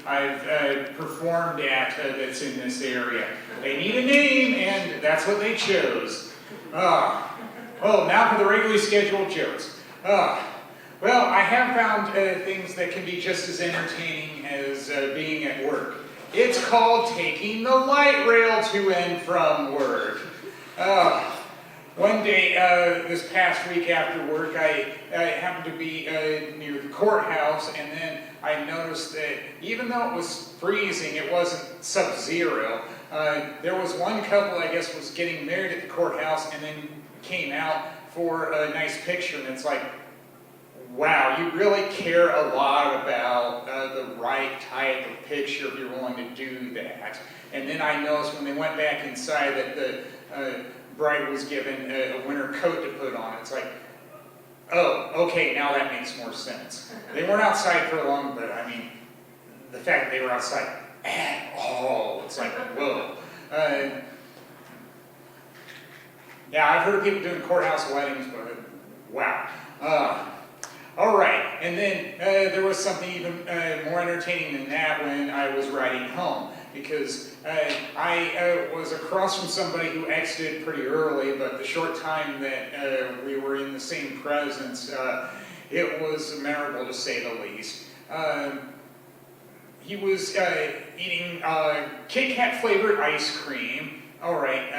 I've performed at that's in this area. They need a name, and that's what they chose. Now for the regularly scheduled jokes. Well, I have found things that can be just as entertaining as being at work. It's called taking the light rail to and from work. One day, this past week after work, I happened to be near the courthouse, and then I noticed that even though it was freezing, it wasn't sub-zero. There was one couple, I guess, was getting married at the courthouse, and then came out for a nice picture, and it's like, wow, you really care a lot about the right type of picture if you're willing to do that. And then I noticed when they went back inside that the bride was given a winter coat to put on. It's like, oh, okay, now that makes more sense. They weren't outside for long, but I mean, the fact that they were outside at all, it's like, whoa. Yeah, I've heard of people doing courthouse weddings, but wow. All right, and then there was something even more entertaining than that when I was riding home, because I was across from somebody who exited pretty early, but the short time that we were in the same presence, it was memorable to say the least. He was eating Kit Kat flavored ice cream. All right,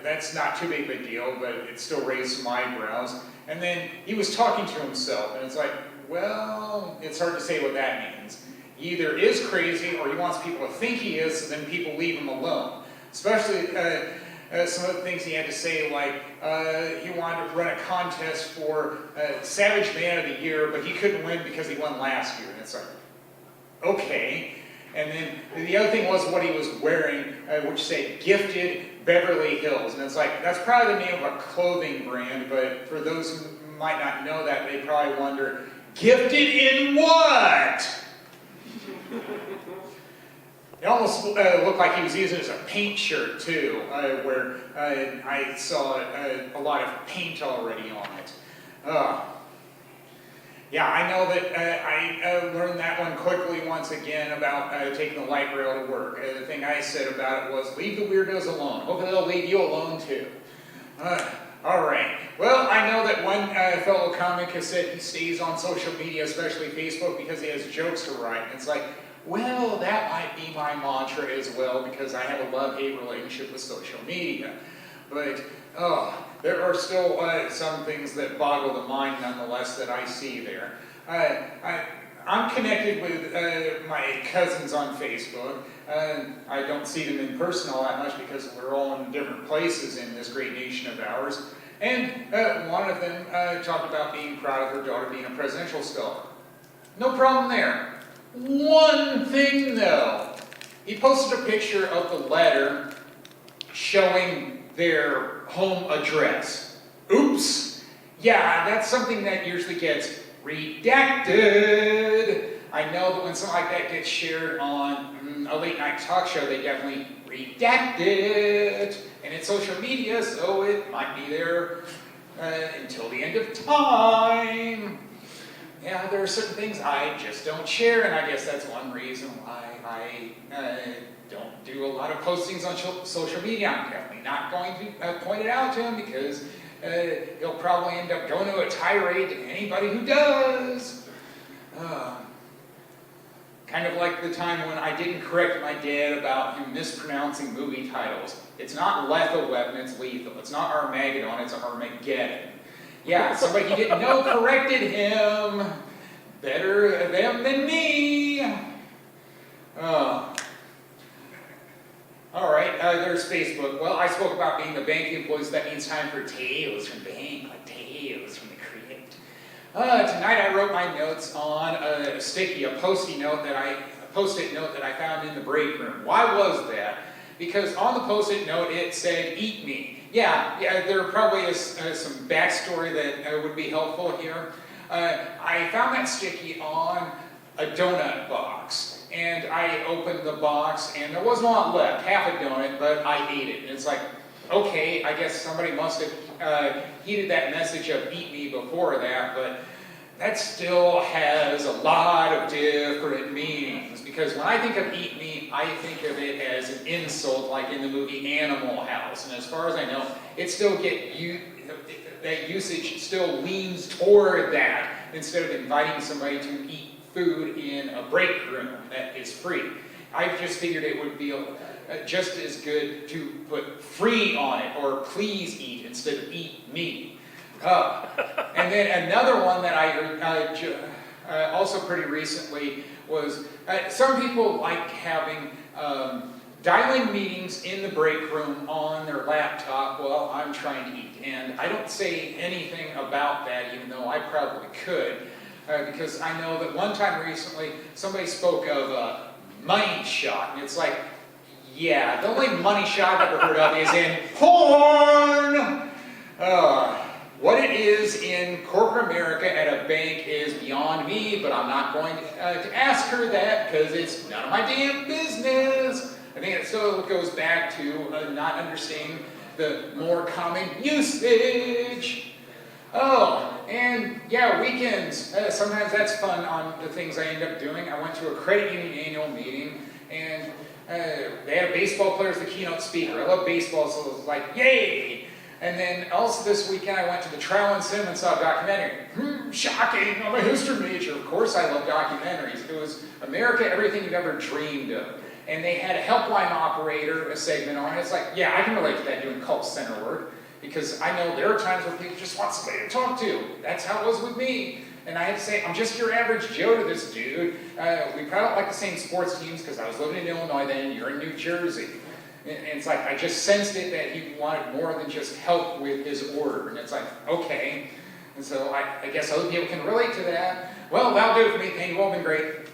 that's not too big of a deal, but it still raised some eyebrows. And then he was talking to himself, and it's like, well, it's hard to say what that means. He either is crazy, or he wants people to think he is, so then people leave him alone. Especially some of the things he had to say, like he wanted to run a contest for Savage Man of the Year, but he couldn't win because he won last year. And it's like, okay. And then the other thing was what he was wearing, which said Gifted Beverly Hills. And it's like, that's probably the name of a clothing brand, but for those who might not know that, they probably wonder, gifted in what? It almost looked like he was using it as a paint shirt, too, where I saw a lot of paint already on it. Yeah, I know that I learned that one quickly once again about taking the light rail to work. The thing I said about it was, leave the weirdos alone. Hopefully they'll leave you alone too. All right. Well, I know that one fellow comic has said he stays on social media, especially Facebook, because he has jokes to write. And it's like, well, that might be my mantra as well, because I have a love-hate relationship with social media. But, there are still some things that boggle the mind, nonetheless, that I see there. I'm connected with my cousins on Facebook. I don't see them in person all that much because we're all in different places in this great nation of ours. And one of them talked about being proud of her daughter being a presidential scholar. No problem there. One thing, though. He posted a picture of the letter showing their home address. Oops! Yeah, that's something that usually gets redacted. I know that when something like that gets shared on a late night talk show, they definitely redact it. And it's social media, so it might be there until the end of time. Yeah, there are certain things I just don't share, and I guess that's one reason why I don't do a lot of postings on social media. I'm definitely not going to point it out to him because he'll probably end up going to a tirade to anybody who does. Kind of like the time when I didn't correct my dad about him mispronouncing movie titles. It's not lethal weapon, it's lethal. It's not Armageddon, it's Armageddon. Yeah, somebody he didn't know corrected him. Better them than me. All right, there's Facebook. Well, I spoke about being the bank employee, so that means time for tales from the bank, like tales from the crypt. Tonight I wrote my notes on a post-it note that I found in the break room. Why was that? Because on the post-it note it said, "Eat me." Yeah, there probably is some backstory that would be helpful here. I found that sticky on a donut box. And I opened the box, and there wasn't a lot left, half a donut, but I ate it. And it's like, okay, I guess somebody must have heeded that message of eat me before that, but that still has a lot of different meanings. because when I think of eat meat, I think of it as an insult, like in the movie Animal House. And as far as I know, it still that usage still leans toward that instead of inviting somebody to eat food in a break room that is free. I just figured it would be just as good to put free on it, or please eat, instead of eat me. And then another one that I heard also pretty recently was, some people like having dialing meetings in the break room on their laptop while I'm trying to eat. And I don't say anything about that, even though I probably could, because I know that one time recently somebody spoke of money shot, and it's like, yeah, the only money shot I've ever heard of is in porn! What it is in corporate America at a bank is beyond me, but I'm not going to ask her that because it's none of my damn business. I think it still goes back to not understanding the more common usage. Oh, and yeah, weekends. Sometimes that's fun on the things I end up doing. I went to a credit union annual meeting, and they had a baseball player as the keynote speaker. I love baseball, so it was like, yay! And then also this weekend I went to the Trial and Cinema and saw a documentary. Shocking! I'm a history major. Of course I love documentaries. It was America, Everything You've Ever Dreamed of. And they had a helpline operator, a segment on it. It's like, yeah, I can relate to that doing call center work. Because I know there are times where people just want somebody to talk to. That's how it was with me. And I had to say, I'm just your average Joe to this dude. We probably don't like the same sports teams because I was living in Illinois then, you're in New Jersey. And it's like, I just sensed it that he wanted more than just help with his order. And it's like, okay. And so I guess other people can relate to that. Well, that'll do it for me. Thank you all, been great.